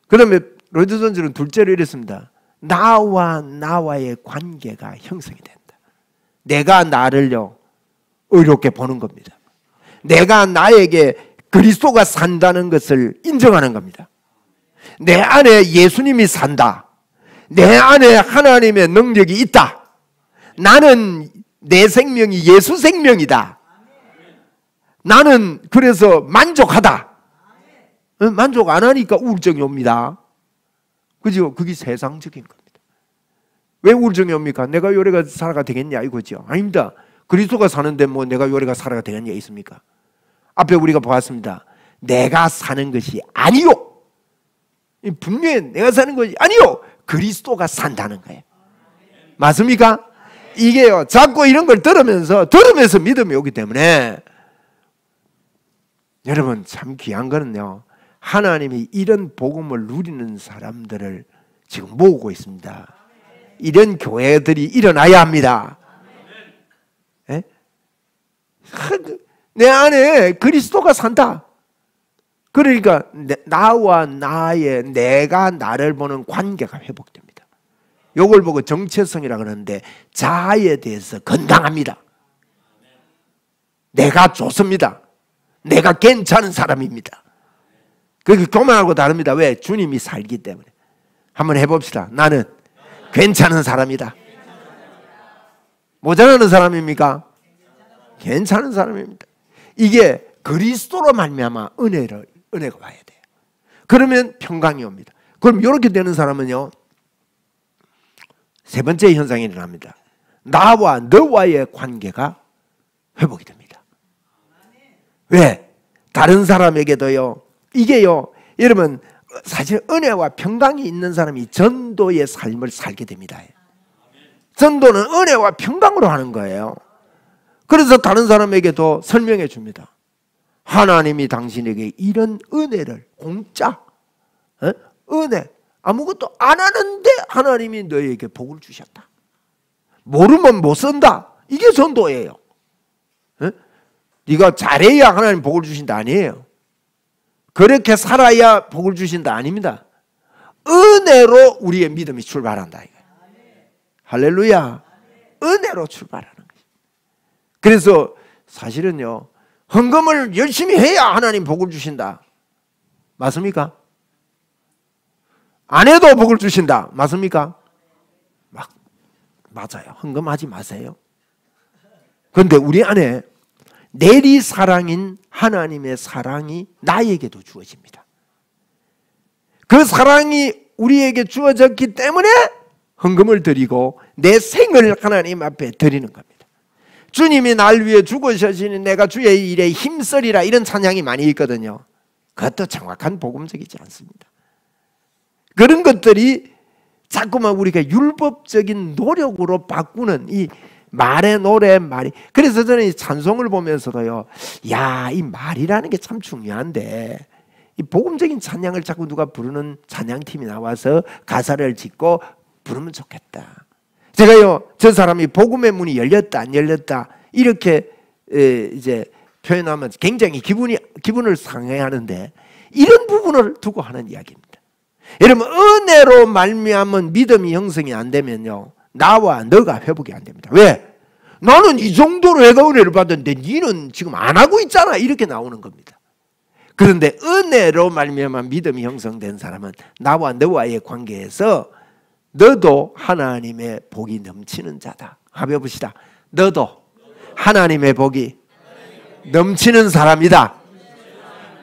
Speaker 1: 그 다음에 로이드 존즈는 둘째로 이랬습니다. 나와의 관계가 형성이 된다. 내가 나를요 의롭게 보는 겁니다. 내가 나에게 그리스도가 산다는 것을 인정하는 겁니다. 내 안에 예수님이 산다. 내 안에 하나님의 능력이 있다. 나는 내 생명이 예수 생명이다. 나는 그래서 만족하다. 만족 안 하니까 우울증이 옵니다. 그죠? 그게 세상적인 겁니다. 왜 우울증이 옵니까? 내가 요래가 살아가 되겠냐 이거죠. 아닙니다. 그리스도가 사는데 뭐 내가 요래가 살아가 되겠냐 있습니까? 앞에 우리가 보았습니다. 내가 사는 것이 아니요. 분명히 내가 사는 것이 아니요. 그리스도가 산다는 거예요. 맞습니까? 이게요. 자꾸 이런 걸 들으면서 믿음이 오기 때문에 여러분 참 귀한 거는요. 하나님이 이런 복음을 누리는 사람들을 지금 모으고 있습니다. 이런 교회들이 일어나야 합니다. 에? 내 안에 그리스도가 산다. 그러니까 나와 나의 내가 나를 보는 관계가 회복됩니다. 이걸 보고 정체성이라고 하는데 자아에 대해서 건강합니다. 내가 좋습니다. 내가 괜찮은 사람입니다. 그게 교만하고 다릅니다. 왜? 주님이 살기 때문에. 한번 해봅시다. 나는 괜찮은 사람이다. 모자라는 사람입니까? 괜찮은 사람입니다. 이게 그리스도로 말미암아 은혜가 와야 돼요. 그러면 평강이 옵니다. 그럼 이렇게 되는 사람은요, 세 번째 현상이 일어납니다. 나와 너와의 관계가 회복이 됩니다. 왜? 다른 사람에게도요, 이게요, 여러분, 사실 은혜와 평강이 있는 사람이 전도의 삶을 살게 됩니다. 전도는 은혜와 평강으로 하는 거예요. 그래서 다른 사람에게도 설명해 줍니다. 하나님이 당신에게 이런 은혜를 공짜, 은혜, 아무것도 안 하는데 하나님이 너에게 복을 주셨다. 모르면 못 쓴다. 이게 전도예요. 네가 잘해야 하나님 복을 주신다 아니에요. 그렇게 살아야 복을 주신다 아닙니다. 은혜로 우리의 믿음이 출발한다. 할렐루야. 은혜로 출발하는 거죠. 그래서 사실은요, 헌금을 열심히 해야 하나님 복을 주신다. 맞습니까? 안 해도 복을 주신다. 맞습니까? 맞아요. 헌금하지 마세요. 그런데 우리 안에 내리사랑인 하나님의 사랑이 나에게도 주어집니다. 그 사랑이 우리에게 주어졌기 때문에 헌금을 드리고 내 생을 하나님 앞에 드리는 겁니다. 주님이 날 위해 죽으셔시니 내가 주의 일에 힘쓰리라, 이런 찬양이 많이 있거든요. 그것도 정확한 복음적이지 않습니다. 그런 것들이 자꾸만 우리가 율법적인 노력으로 바꾸는 이 말의 노래 말이. 그래서 저는 이 찬송을 보면서도요, 야, 이 말이라는 게 참 중요한데 이 복음적인 찬양을 자꾸 누가 부르는 찬양팀이 나와서 가사를 짓고 부르면 좋겠다. 제가요, 저 사람이 복음의 문이 열렸다 안 열렸다 이렇게 이제 표현하면 굉장히 기분을 상해하는데, 이런 부분을 두고 하는 이야기입니다. 여러분, 은혜로 말미암은 믿음이 형성이 안 되면요, 나와 너가 회복이 안 됩니다. 왜? 나는 이 정도로 내가 은혜를 받았는데 너는 지금 안 하고 있잖아, 이렇게 나오는 겁니다. 그런데 은혜로 말미암아 믿음이 형성된 사람은 나와 너와의 관계에서 너도 하나님의 복이 넘치는 자다. 한번 해봅시다. 너도 하나님의 복이 넘치는 사람이다.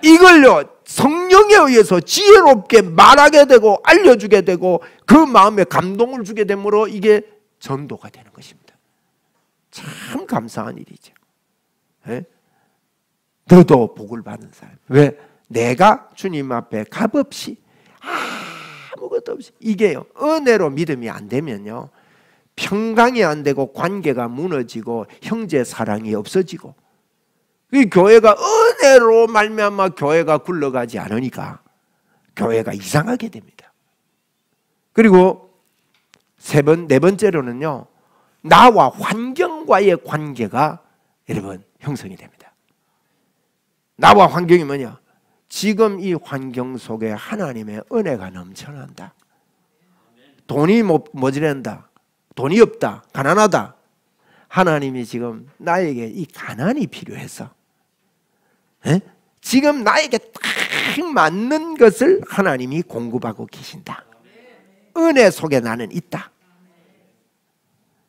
Speaker 1: 이걸요, 성령에 의해서 지혜롭게 말하게 되고 알려주게 되고 그 마음에 감동을 주게 되므로 이게 전도가 되는 것입니다. 참 감사한 일이죠. 네? 너도 복을 받는 사람. 왜? 내가 주님 앞에 값없이 아무것도 없이, 이게요, 은혜로 믿음이 안 되면요, 평강이 안 되고 관계가 무너지고 형제 사랑이 없어지고, 이 교회가 은혜로 말미암아 교회가 굴러가지 않으니까 교회가 이상하게 됩니다. 그리고 네 번째로는요, 나와 환경과의 관계가 여러분 형성이 됩니다. 나와 환경이 뭐냐? 지금 이 환경 속에 하나님의 은혜가 넘쳐난다. 돈이 모자란다. 돈이 없다. 가난하다. 하나님이 지금 나에게 이 가난이 필요해서, 지금 나에게 딱 맞는 것을 하나님이 공급하고 계신다. 은혜 속에 나는 있다.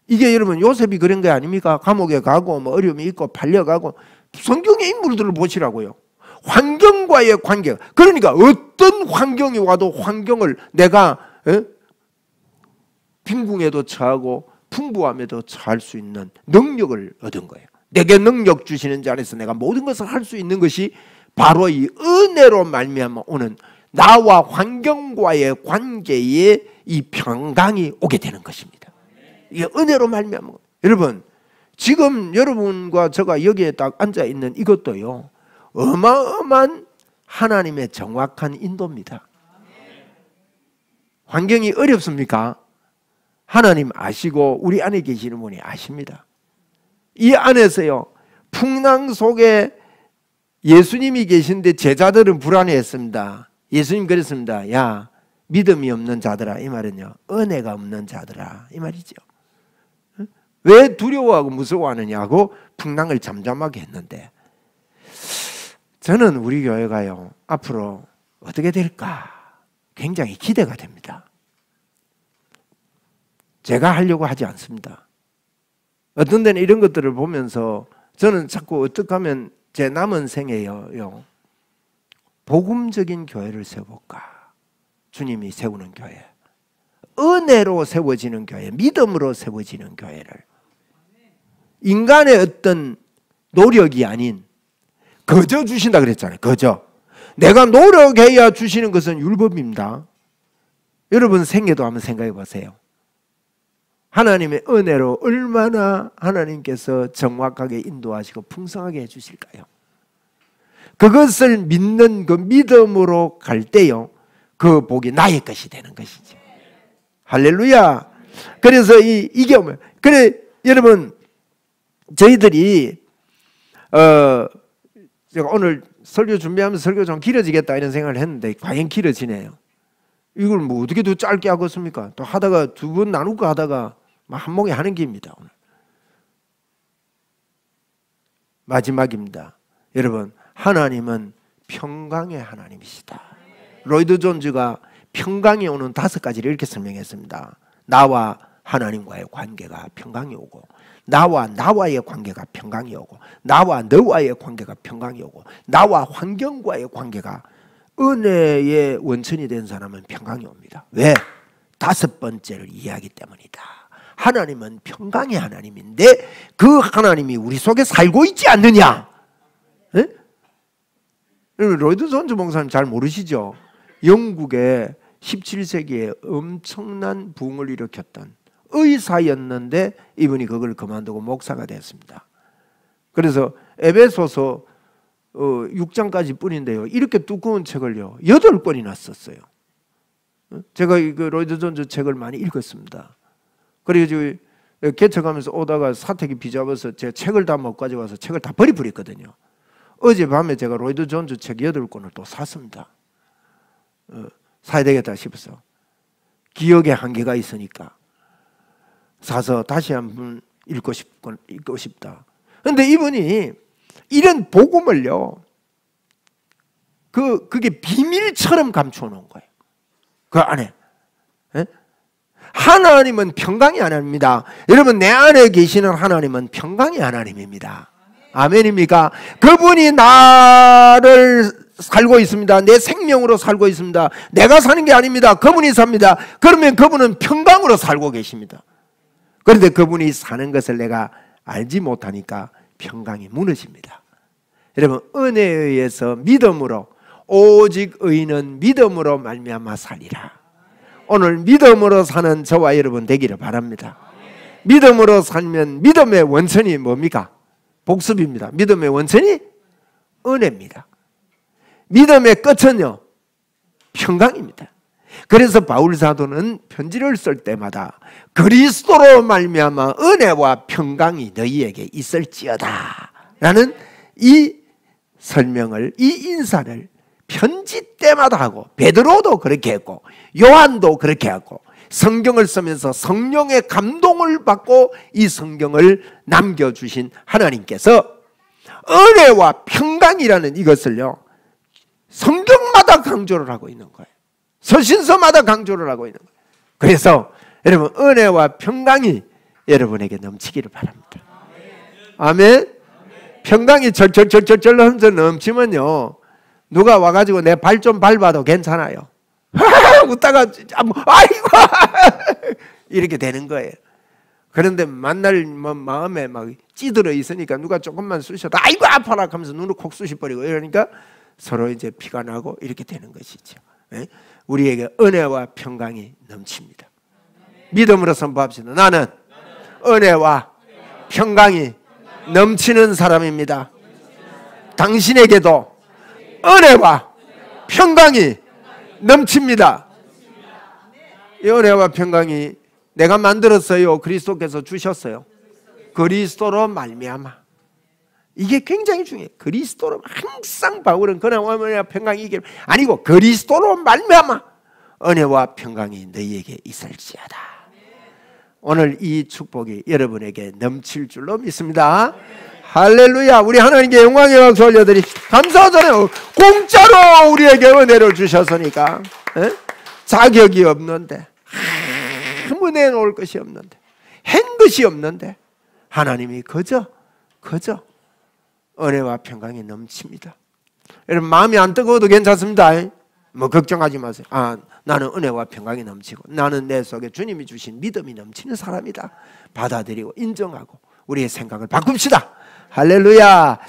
Speaker 1: 이게 여러분 요셉이 그런 거 아닙니까? 감옥에 가고 뭐 어려움이 있고 팔려가고. 성경의 인물들을 보시라고요. 환경과의 관계. 그러니까 어떤 환경이 와도 환경을 내가 빈궁에도 처하고 풍부함에도 처할 수 있는 능력을 얻은 거예요. 내게 능력 주시는 자 안에서 내가 모든 것을 할 수 있는 것이 바로 이 은혜로 말미암아 오는 나와 환경과의 관계에 이 평강이 오게 되는 것입니다. 이게 은혜로 말미암아. 여러분, 지금 여러분과 제가 여기에 딱 앉아 있는 이것도요, 어마어마한 하나님의 정확한 인도입니다. 환경이 어렵습니까? 하나님 아시고 우리 안에 계시는 분이 아십니다. 이 안에서요, 풍랑 속에 예수님이 계신데 제자들은 불안해했습니다. 예수님 그랬습니다. 야, 믿음이 없는 자들아, 이 말은요, 은혜가 없는 자들아, 이 말이죠. 왜 두려워하고 무서워하느냐고 풍랑을 잠잠하게 했는데, 저는 우리 교회가요, 앞으로 어떻게 될까 굉장히 기대가 됩니다. 제가 하려고 하지 않습니다. 어떤 데는 이런 것들을 보면서 저는 자꾸 어떻게 하면 제 남은 생에요, 복음적인 교회를 세워볼까. 주님이 세우는 교회, 은혜로 세워지는 교회, 믿음으로 세워지는 교회를, 인간의 어떤 노력이 아닌 거저 주신다 그랬잖아요. 거저. 내가 노력해야 주시는 것은 율법입니다. 여러분 생애도 한번 생각해 보세요. 하나님의 은혜로 얼마나 하나님께서 정확하게 인도하시고 풍성하게 해주실까요? 그것을 믿는 그 믿음으로 갈 때요, 그 복이 나의 것이 되는 것이죠. 할렐루야. 그래서 이게 뭐예요? 그래, 여러분, 저희들이 제가 오늘 설교 준비하면서 설교 좀 길어지겠다 이런 생각을 했는데 과연 길어지네요. 이걸 뭐 어떻게 더 짧게 하겠습니까? 또 하다가 두 번 나누고 하다가 한 목에 하는 길입니다. 오늘 마지막입니다. 여러분, 하나님은 평강의 하나님이시다. 로이드 존즈가 평강이 오는 5가지를 이렇게 설명했습니다. 나와 하나님과의 관계가 평강이 오고, 나와 나와의 관계가 평강이 오고, 나와 너와의 관계가 평강이 오고, 나와 환경과의 관계가 은혜의 원천이 된 사람은 평강이 옵니다. 왜? 다섯 번째를 이해하기 때문이다. 하나님은 평강의 하나님인데 그 하나님이 우리 속에 살고 있지 않느냐? 에? 로이드 존즈 목사님 잘 모르시죠? 영국에 17세기에 엄청난 부흥을 일으켰던 의사였는데 이분이 그걸 그만두고 목사가 됐습니다. 그래서 에베소서 6장까지 뿐인데요, 이렇게 두꺼운 책을요 8권이나 썼어요. 제가 그 로이드 존즈 책을 많이 읽었습니다. 그래서 개척하면서 오다가 사택이 비잡아서 제 책을 다 못 가져와서 책을 다 버리버렸거든요. 어젯밤에 제가 로이드 존즈 책 8권을 또 샀습니다. 사야 되겠다 싶어서. 기억의 한계가 있으니까 사서 다시 한번 읽고 싶다. 그런데 이분이 이런 복음을요, 그게 비밀처럼 감추어 놓은 거예요. 그 안에. 에? 하나님은 평강이 하나님입니다. 여러분, 내 안에 계시는 하나님은 평강이 하나님입니다. 아멘입니까? 그분이 나를 살고 있습니다. 내 생명으로 살고 있습니다. 내가 사는 게 아닙니다. 그분이 삽니다. 그러면 그분은 평강으로 살고 계십니다. 그런데 그분이 사는 것을 내가 알지 못하니까 평강이 무너집니다. 여러분, 은혜에 의해서 믿음으로, 오직 의인은 믿음으로 말미암아 살리라. 오늘 믿음으로 사는 저와 여러분 되기를 바랍니다. 믿음으로 살면 믿음의 원천이 뭡니까? 복습입니다. 믿음의 원천이 은혜입니다. 믿음의 끝은요, 평강입니다. 그래서 바울 사도는 편지를 쓸 때마다 그리스도로 말미암아 은혜와 평강이 너희에게 있을지어다 라는 이 설명을, 이 인사를 편지 때마다 하고, 베드로도 그렇게 했고 요한도 그렇게 하고, 성경을 쓰면서 성령의 감동을 받고 이 성경을 남겨주신 하나님께서 은혜와 평강이라는 이것을요 성경마다 강조를 하고 있는 거예요. 서신서마다 강조를 하고 있는 거예요. 그래서 여러분, 은혜와 평강이 여러분에게 넘치기를 바랍니다. 아멘. 평강이 절절절절 흘러 넘치면요, 누가 와가지고 내 발 좀 밟아도 괜찮아요. 웃다가 아이고 이렇게 되는 거예요. 그런데 만날 마음에 막 찌들어 있으니까 누가 조금만 쑤셔도 아이고 아파라 하면서 눈을 콕 쑤셔버리고 이러니까 서로 이제 피가 나고 이렇게 되는 것이죠. 우리에게 은혜와 평강이 넘칩니다. 믿음으로 선포합시다. 나는 은혜와 평강이 넘치는 사람입니다. 당신에게도 은혜와 평강이 넘칩니다. 이 은혜와 평강이 내가 만들었어요? 그리스도께서 주셨어요? 그리스도로 말미암아. 이게 굉장히 중요해요. 그리스도로, 항상 바울은 그나마 은혜와 평강이 이게 아니고 그리스도로 말미암아 은혜와 평강이 너희에게 있을지어다. 오늘 이 축복이 여러분에게 넘칠 줄로 믿습니다. 할렐루야. 우리 하나님께 영광의 박수 올려드리 감사하잖아요. 공짜로 우리에게 은혜를 주셨으니까. 에? 자격이 없는데, 아무 내놓을 것이 없는데, 한 것이 없는데 하나님이 그저 은혜와 평강이 넘칩니다. 여러분, 마음이 안 뜨거워도 괜찮습니다. 뭐 걱정하지 마세요. 나는 은혜와 평강이 넘치고 나는 내 속에 주님이 주신 믿음이 넘치는 사람이다. 받아들이고 인정하고 우리의 생각을 바꿉시다. 할렐루야.